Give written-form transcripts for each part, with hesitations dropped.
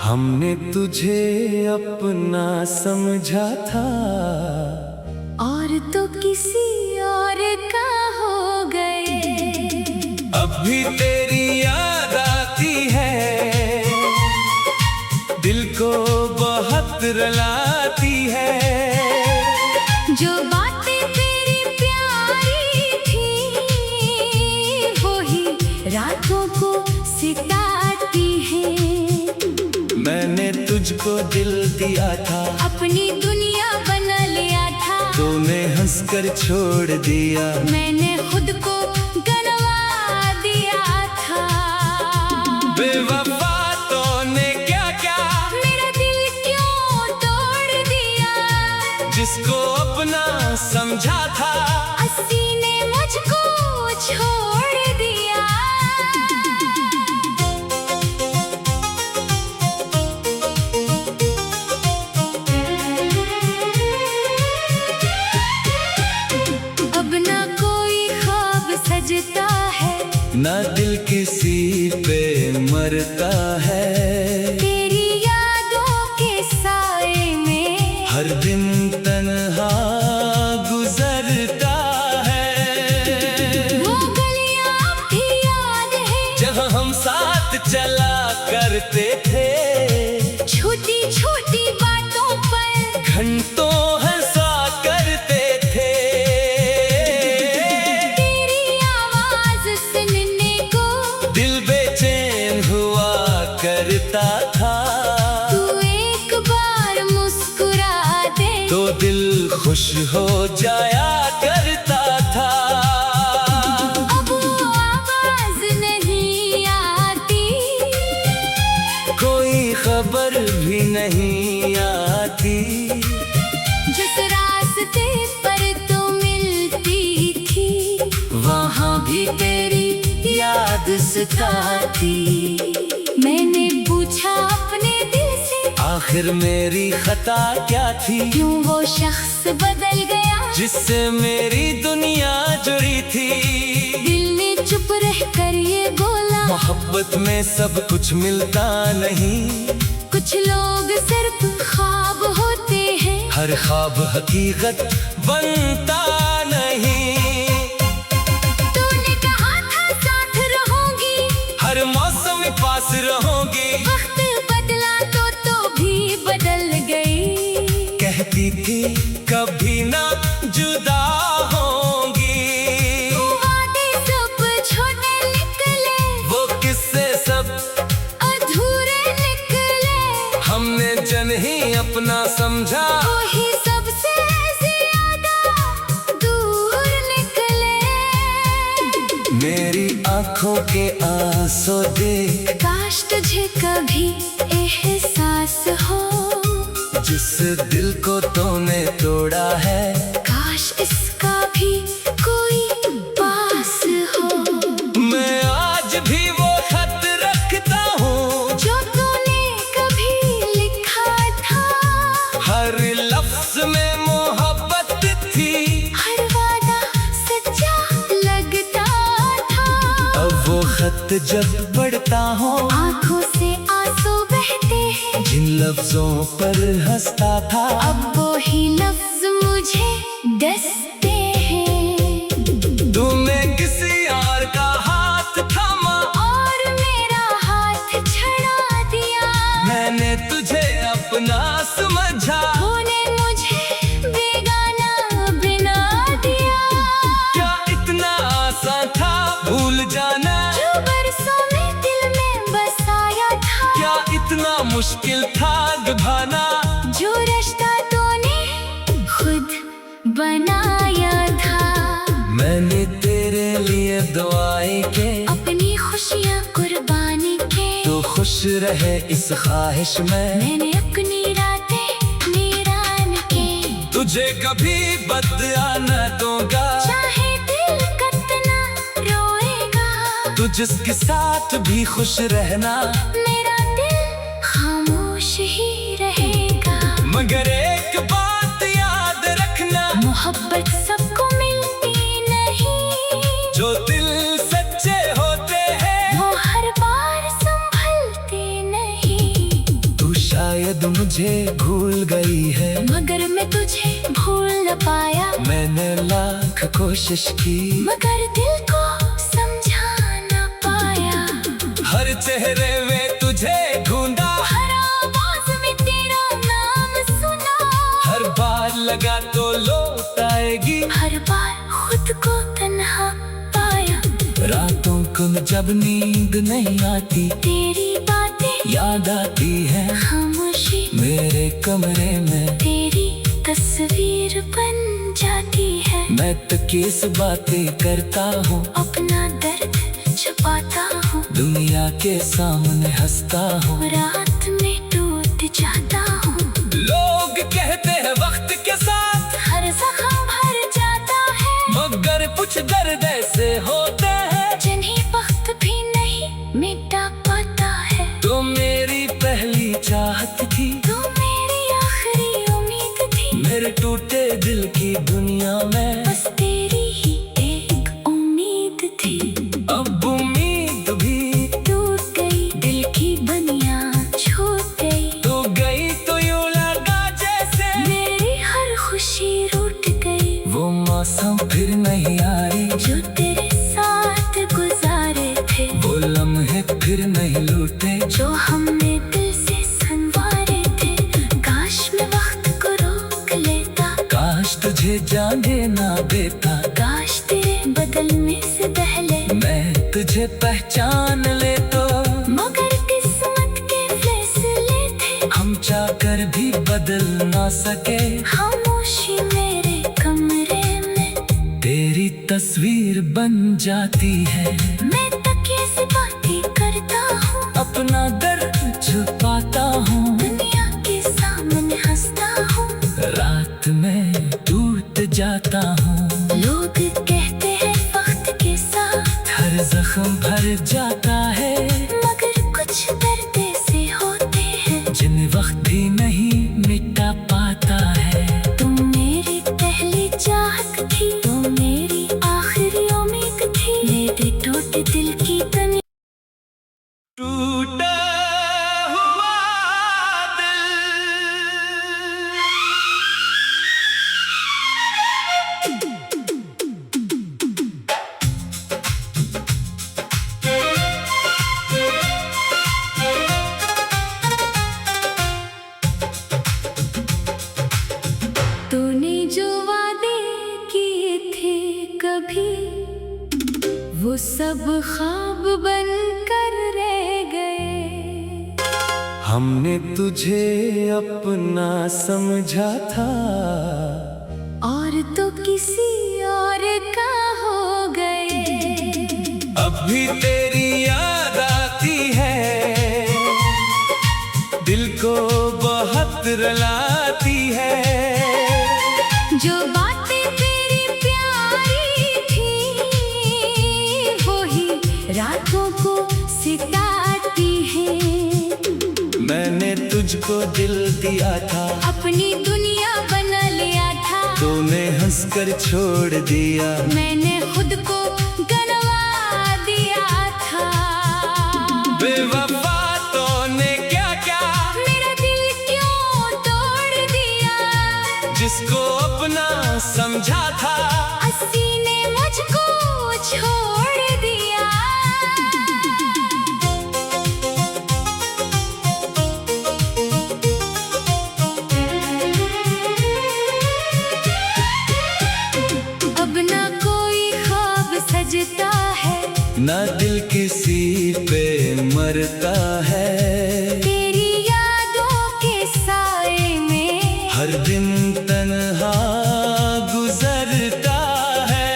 हमने तुझे अपना समझा था और तो किसी और का हो गए। अब भी तेरी याद आती है, दिल को बहुत रुलाती है। जो बातें तेरी प्यारी थी वो ही रातों को सिताती है। मैंने तुझको दिल दिया था, अपनी दुनिया बना लिया था, तूने हंसकर छोड़ दिया। मैंने खुद को गंवा दिया था। बेवफा तूने क्या क्या मेरा दिल क्यों तोड़ दिया। जिसको अपना समझा था, अस्सी ने मुझको छोड़ दिया। अब ना कोई ख्वाब सजता है, ना दिल किसी पे मरता है। तेरी यादों के साए में हर दिन तन्हा गुजरता है। वो गलियां भी याद है जहाँ हम साथ चला करते थे, छोटी छोटी बातों पर घंटों हंसा करते थे। तेरी आवाज सुनने को दिल बेचैन हुआ करता था, तू एक बार मुस्कुरा दे तो दिल खुश हो जाया करता था। अब वो आवाज नहीं आती, कोई खबर भी नहीं आती। जिस रास्ते पर तू मिलती थी वहाँ भी तेरी याद सताती। मैंने पूछा अपने दिल से, आखिर मेरी खता क्या थी, क्यों वो शख्स बदल गया जिससे मेरी दुनिया जुड़ी थी। दिल ने चुप रह कर ये बोला, मोहब्बत में सब कुछ मिलता नहीं, कुछ लोग सिर्फ ख्वाब होते हैं। हर ख्वाब हकीकत बनता नहीं। तूने कहा था साथ रहूंगी, हर मौसम में पास रहूंगी, वक्त बदला तो भी बदल गई। कहती थी कभी ना जुदा होंगी। वादे सब छोटे निकले, वो किस्से सब अधूरे निकले, हमने जन ही अपना समझा, वही सबसे ज्यादा दूर निकले। मेरी आंखों के आंसू देख काश तुझे कभी एहसास हो, जिस दिल को तूने तोड़ा है, काश इसका भी कोई पास हो। मैं आज भी वो खत रखता हूँ जो तूने कभी लिखा था, हर लफ्ज में मोहब्बत थी, हर वादा सच्चा लगता था। अब वो खत जब पढ़ता हूँ, आंखों से आंसू बहते हैं, जिन लफ्जों पर हंसता था, अब वो ही लफ्ज मुझे डसते हैं। तूने किसी और का हाथ थामा और मेरा हाथ छड़ा दिया, मैंने तुझे अपना समझा। तूने मुझे बेगाना बना दिया। क्या इतना आसान था भूल जाना, जो बरसों में दिल में बसाया था, क्या इतना मुश्किल था निभाना। जो रिश्ता तूने खुद बनाया था। मैंने तेरे लिए दुआएं के, अपनी खुशियाँ कुर्बानी के, तो खुश रहे इस ख्वाहिश में, मैंने अपनी रातें नीरान के। तुझे कभी बदला न दूंगा, चाहे दिल कितना रोएगा, तू जिसके साथ भी खुश रहना, मेरा दिल खामोश ही रहेगा। मगर एक बात याद रखना, मोहब्बत सबको मिलती नहीं, जो दिल सच्चे होते हैं, वो हर बार संभलते नहीं। याद मुझे भूल गई है, मगर मैं तुझे भूल न पाया। मैंने लाख कोशिश की, मगर दिल को समझा न पाया। हर चेहरे में तुझे ढूंढा, हर आवाज में तेरा नाम सुना। हर बार लगा तो लौट आएगी, हर बार खुद को तन्हा पाया। रातों को जब नींद नहीं आती, तेरी बातें याद आती है। खामोशी मेरे कमरे में तेरी तस्वीर बन जाती है। मैं तो किस बातें करता हूँ, अपना दर्द छुपाता हूँ। दुनिया के सामने हंसता हूँ, रात में टूट जाता हूँ। लोग कहते हैं वक्त के साथ हर जख्म भर जाता है, मगर कुछ दर्द ऐसे होते हैं जिन्हें वक्त भी नहीं मिटा पाता है। तो मेरी पहली चाहत थी, तू मेरी आखिरी उम्मीद थी। मेरे टूटे दिल की दुनिया में बस तेरी ही एक उम्मीद थी। अब उम्मीद भी टूट गई, दिल की बनियां छूट गई। तू गई तो यूं लगा जैसे मेरी हर खुशी रूठ गई। वो मौसम फिर नहीं आई, जो तेरे साथ गुजारे थे, वो लम्हे फिर नहीं लूटे, जो हमने दिल से संवारे थे। काश मैं वक्त को रोक लेता, काश तुझे जाने ना देता, काश तेरे बदलने से पहले मैं तुझे पहचान ले तो। मगर किस्मत के फैसले थे, हम चाहकर भी बदल ना सके, खामोशी मेरे कमरे में तेरी तस्वीर बन जाती है। मैं तकिए से बातें करता हूँ, अपना दर्द छुपाता हूँ, दुनिया के सामने हंसता हूँ। रात में टूट जाता हूँ, लोग कहते हैं वक्त के साथ हर जख्म भर जाता है, मगर कुछ दर्द ऐसे होते हैं जिन्हें वक्त भी नहीं मिटा पाता है। तुम मेरी पहली चाहत थी, तुम मेरी आखिरी उम्मीद थी। मेरे टूटे दिल की दुनिया टूटा हुआ दिल तूने जो वादे किए थे कभी, वो सब ख्वाब बन कर रह गए। हमने तुझे अपना समझा था, और तो किसी और का हो गए। अब भी तेरी याद आती है, दिल को बहुत रुलाती है। जो बातें तेरी प्यारी थी, वही रातों को सिताती हैं। मैंने तुझको दिल दिया था, अपनी दुनिया बना लिया था, तूने हंसकर छोड़ दिया। मैंने खुद को गंवा दिया था। बेवफा तूने क्या क्या मेरा दिल क्यों तोड़ दिया? जिसको अपना समझा था, अस्सी ने मुझको छोड़ दिया। अब ना कोई ख्वाब सजता है, ना दिल किसी पे मरता है। तेरी यादों के साए में हर दिन तन्हा गुजरता है।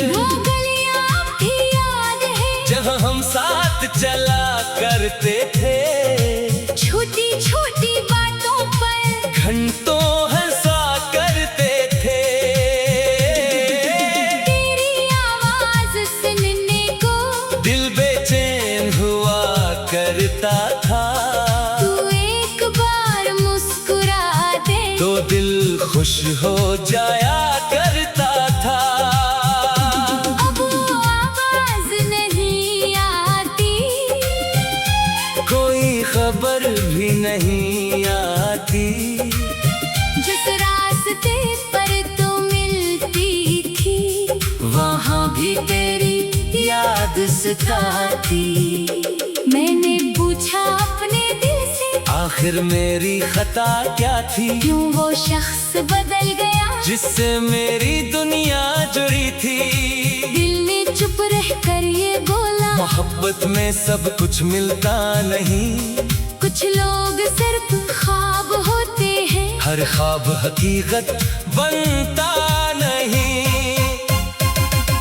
वो गलियां भी याद है, जहाँ हम साथ चला करते थे, छोटी छोटी बातों पर घंटों हंसा करते थे। तेरी आवाज सुनने को दिल बेचैन हुआ करता था, तू एक बार मुस्कुरा दे तो दिल खुश हो जाया करता था। अब वो आवाज नहीं आती, कोई खबर भी नहीं मुस्काती। मैंने पूछा अपने दिल से, आखिर मेरी खता क्या थी, क्यों वो शख्स बदल गया जिससे मेरी दुनिया जुड़ी थी। दिल ने चुप रह कर ये बोला, मोहब्बत में सब कुछ मिलता नहीं, कुछ लोग सिर्फ ख्वाब होते हैं, हर ख्वाब हकीकत बनता नहीं।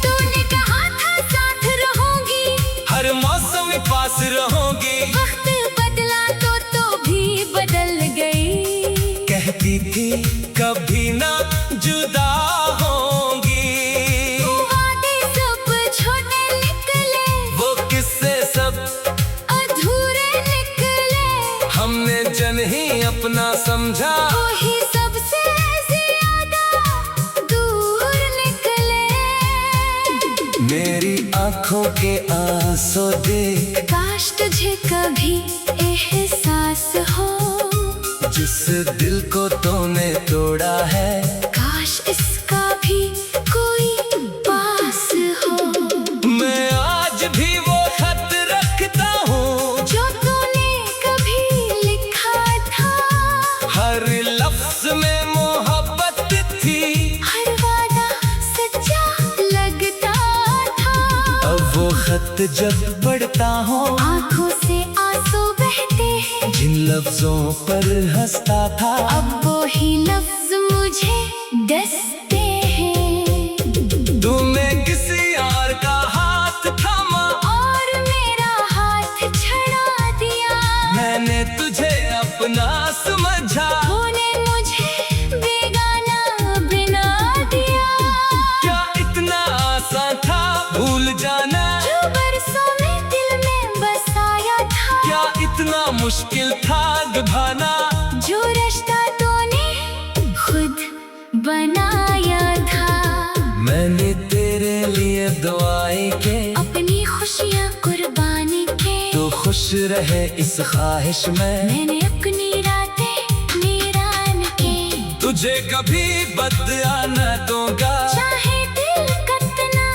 तूने कहा था साथ रहूंगी, हर मौसम में पास रहूंगी, वक्त बदला तो भी बदल गई। कहती थी कभी ना जुदा होंगी, वादे सब छोटे निकले, वो किस्से सब अधूरे निकले, हमने जन ही अपना समझा, वही सबसे ज्यादा दूर निकले। मेरी आंखों के आंसू देख काश तुझे कभी एहसास हो, जिस दिल को तूने तोड़ा है, काश इसका भी कोई पास हो। मैं आज भी वो खत रखता हूँ जो तूने कभी लिखा था, हर लफ्ज में मोहब्बत थी, हर वादा सच्चा लगता था। अब वो खत जब पढ़ता हूँ, आंखों से आंसू बहते हैं, जिन लफ्जों पर हंसता था, अब वो ही लफ्ज मुझे डसते हैं। तूने किसी और का हाथ थामा और मेरा हाथ छड़ा दिया, मैंने तुझे अपना समझा, तूने मुझे बेगाना बना दिया। क्या इतना आसान था भूल जाना, जो बरसों में दिल में बसाया था, क्या इतना मुश्किल था निभाना, जो रिश्ता तूने खुद बनाया था। मैंने तेरे लिए दुआएं के, अपनी खुशियाँ कुर्बानी के, तो खुश रहे इस ख्वाहिश में, मैंने अपनी रातें वीरान के। तुझे कभी बदला न दूंगा, चाहे दिल कितना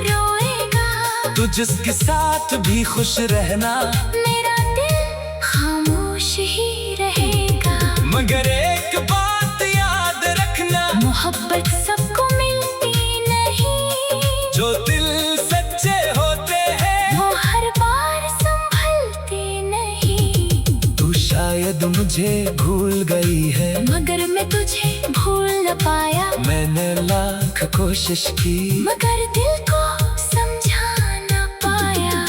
रोएगा, तू जिसके साथ भी खुश रहना, मेरा दिल खामोश ही रहेगा। मगर एक बात याद रखना, मोहब्बत सबको मिलती नहीं, जो दिल सच्चे होते हैं, वो हर बार संभलते नहीं। तू शायद मुझे भूल गई है, मगर मैं तुझे भूल न पाया, मैंने लाख कोशिश की, मगर दिल को समझा न पाया।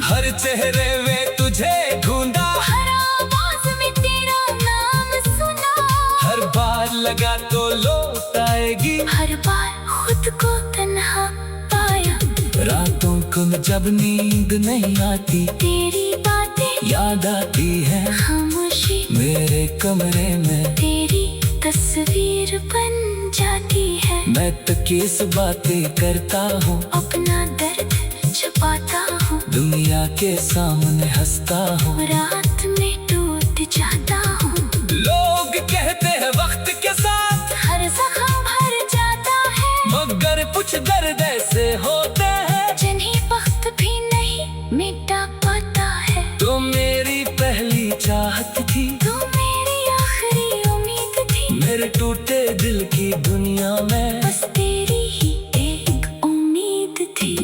हर चेहरे में तुझे ढूंढा, हर आवाज में तेरा नाम सुना, हर बार लगा तो लौट आएगी, हर बार खुद को तन्हा पाया। रातों को जब नींद नहीं आती, तेरी बातें याद आती है, खामोशी मेरे कमरे में तेरी तस्वीर बन जाती है। मैं तो किस बातें करता हूँ, अपना दर्द छुपाता हूँ, दुनिया के सामने हंसता हूँ, रात में टूट जाता हूँ। लोग कहते हैं वक्त के साथ हर जख्म भर जाता है, मगर कुछ दर्द ऐसे होते हैं, जिन्हें वक्त भी नहीं मिटा पाता है। तो मेरी पहली चाहत थी, तू मेरी आखिरी उम्मीद थी, मेरे टूटे दिल की दुनिया में बस तेरी ही एक उम्मीद थी।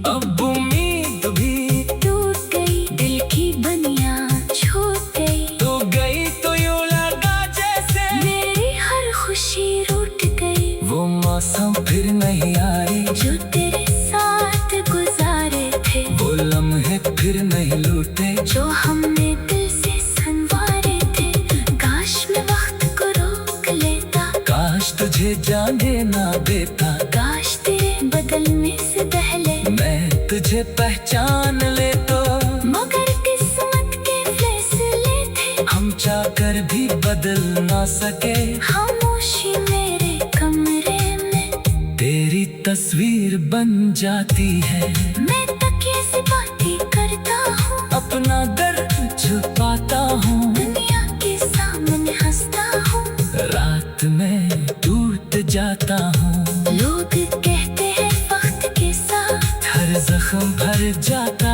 अब उम्मीद भी टूट गई, दिल की बनियां छूट गई, तो गई, तो यूं लगा जैसे मेरी हर खुशी रूठ गई। वो मौसम फिर नहीं आई, जो तेरे साथ गुजारे थे, वो लम्हे फिर नहीं लूटे, जो हमने दिल से संवारे थे। काश मैं वक्त को रोक लेता, काश तुझे जाने ना देता, काश तेरे बदलने से पहले मैं तुझे पहचान ले तो, मगर किस्मत के फैसले थे, हम चाहकर भी बदल ना सके। खामोशी मेरे कमरे में तेरी तस्वीर बन जाती है, मैं तकिए से बातें करता हूँ, अपना दर्द छुपाता हूँ, दुनिया के सामने हंसता हूँ, रात में टूट जाता हूँ, लोग कहते हैं वक्त के साथ हर जख्म भर जाता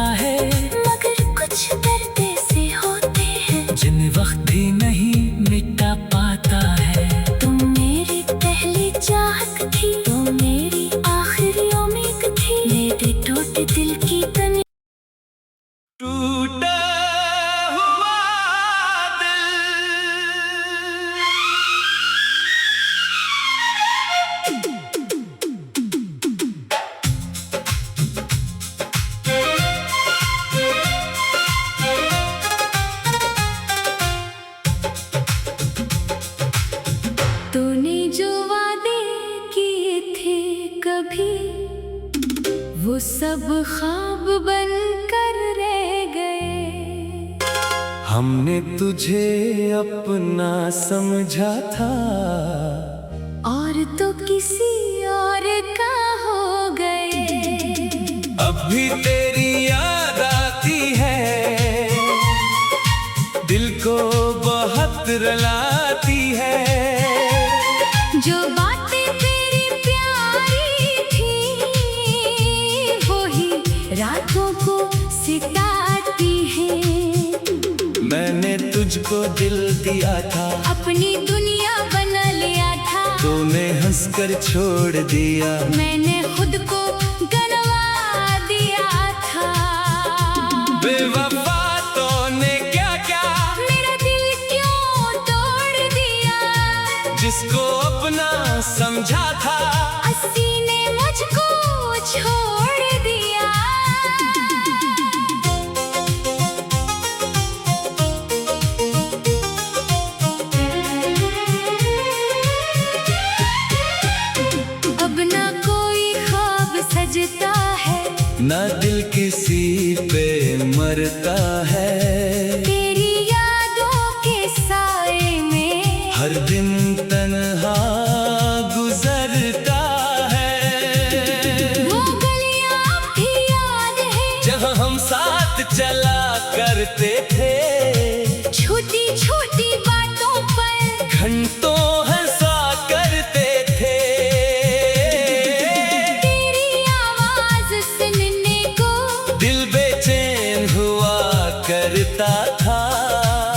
हमने तुझे अपना समझा था, और तो किसी और का हो गए। अब भी तेरी याद आती है, दिल को बहुत रुलाती है। जो बातें तेरी प्यारी थी, वो ही रातों को सिताती हैं। मैंने तुझको दिल दिया था, अपनी दुनिया बना लिया था। तूने हंसकर छोड़ दिया, मैंने खुद को गंवा दिया था। बेवफा तूने क्या क्या मेरा दिल क्यों तोड़ दिया। जिसको अपना समझा था, अस्सी ने मुझको छोड़ दिया। अब ना कोई ख्वाब सजता है, ना दिल किसी पे मरता है। तेरी यादों के साए में हर दिन तन्हा गुजरता है। वो गलियां भी याद है, जहाँ हम साथ चला करते थे, छोटी छोटी बातों पर घंटों हंसा करते थे। तेरी आवाज सुनने को दिल बेचैन हुआ करता था,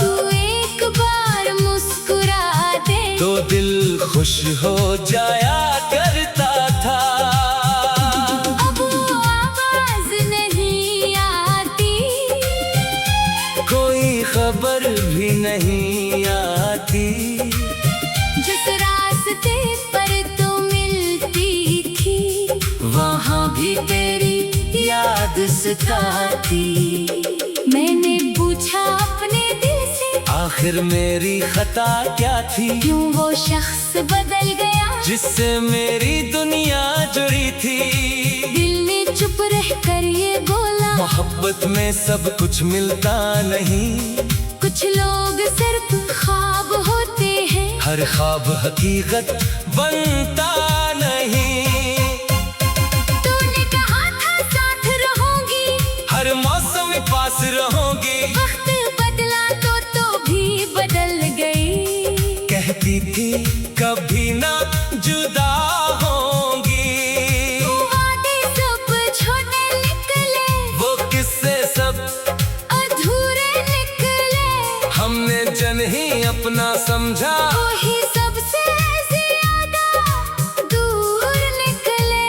तू एक बार मुस्कुरा दे तो दिल खुश हो जाया करता था। अब वो आवाज नहीं आती, कोई खबर भी नहीं आती। जिस रास्ते पर तू मिलती थी, वहाँ भी तेरी याद सताती। मैंने पूछा अपने दिल से, आखिर मेरी खता क्या थी, क्यों वो शख्स बदल गया जिससे मेरी दुनिया जुड़ी थी। दिल ने चुप रह कर ये बोला, मोहब्बत में सब कुछ मिलता नहीं, कुछ लोग सिर्फ ख्वाब होते हैं। हर ख्वाब हकीकत बनता नहीं। तूने कहा था साथ रहूंगी, हर मौसम में पास रहूंगी, वक्त बदला तो भी बदल गई। कहती थी कभी ना जुदा होंगी। वादे सब छोटे निकले, वो किस्से सब अधूरे निकले। हमने जन ही अपना समझा, वही सबसे ज्यादा दूर निकले।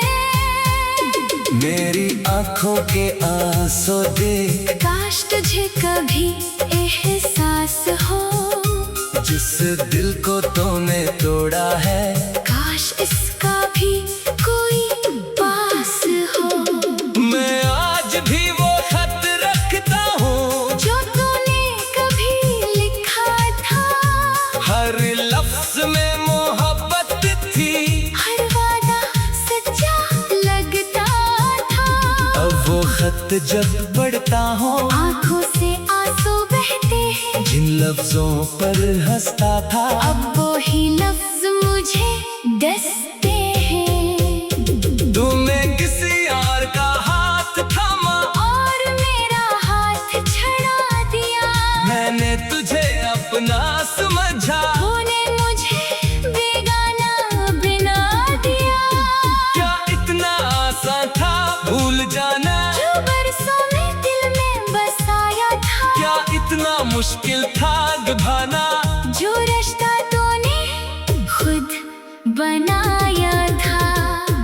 मेरी आंखों के आंसू देख काश तुझे कभी एहसास हो, जिस दिल को तूने तोड़ा है, काश इसका भी कोई पास हो। मैं आज भी वो खत रखता हूँ, जो तूने कभी लिखा था, हर लफ्ज में मोहब्बत थी, हर वादा सच्चा लगता था। अब वो खत जब पढ़ता हूँ, आंखों से आंसू बहते हैं, जिन लफ्जों पर हंसता था, अब वो ही लफ्ज मुझे डसते हैं। तूने किसी और का हाथ थामा, और मेरा हाथ छड़ा दिया। मैंने तुझे अपना समझा, तूने मुझे बेगाना बना दिया। क्या इतना आसान था भूल जाना, जो बरसों में दिल में बसाया था, क्या इतना मुश्किल था निभाना। जो रिश्ता तूने खुद बनाया था।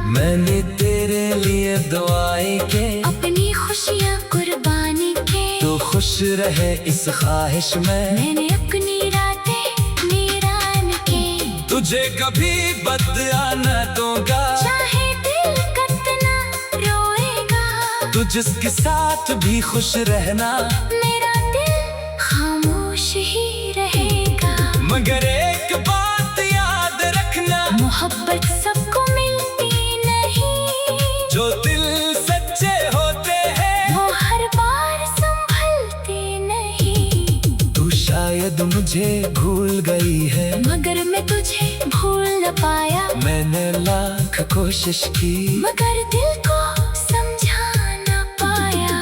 मैंने तेरे लिए दुआएं के, अपनी खुशियाँ कुर्बानी के, तो खुश रहे इस ख्वाहिश में, मैंने अपनी रातें वीरान के। तुझे कभी बदला न दूंगा, चाहे दिल कितना रोएगा, तू जिसके साथ भी खुश रहना, मेरा दिल खामोश ही रहेगा। मगर एक बात याद रखना, मोहब्बत सबको मिलती नहीं, जो दिल सच्चे होते हैं, वो हर बार संभलते नहीं। तू शायद मुझे भूल गई है, मगर मैं तुझे भूल न पाया। मैंने लाख कोशिश की, मगर दिल को समझा न पाया।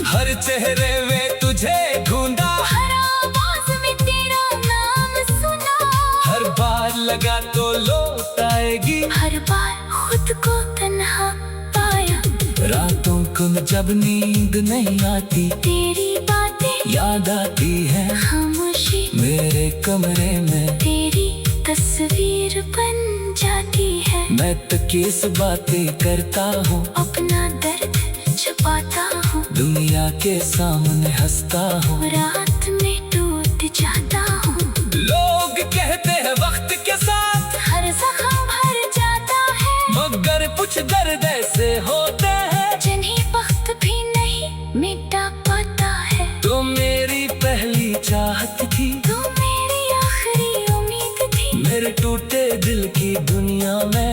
हर चेहरे में तुझे ढूंढा, हर आवाज में तेरा नाम सुना। हर बार लगा तो लौट आएगी, हर बार खुद को तन्हा पाया। रातों को जब नींद नहीं आती, तेरी बातें याद आती है। खामोशी मेरे कमरे में तेरी तस्वीर बन जाती है। मैं तो किस बातें करता हूँ, अपना दर्द छुपाता हूँ। दुनिया के सामने हंसता हूँ, रात में टूट जाता हूँ। लोग कहते हैं वक्त के साथ हर जख्म भर जाता है, मगर कुछ दर्द ऐसे होते हैं जिन्हें वक्त भी नहीं मिटा पाता है। तो मेरी पहली चाहत थी, तू मेरी आखिरी उम्मीद थी। मेरे टूटे दिल की दुनिया में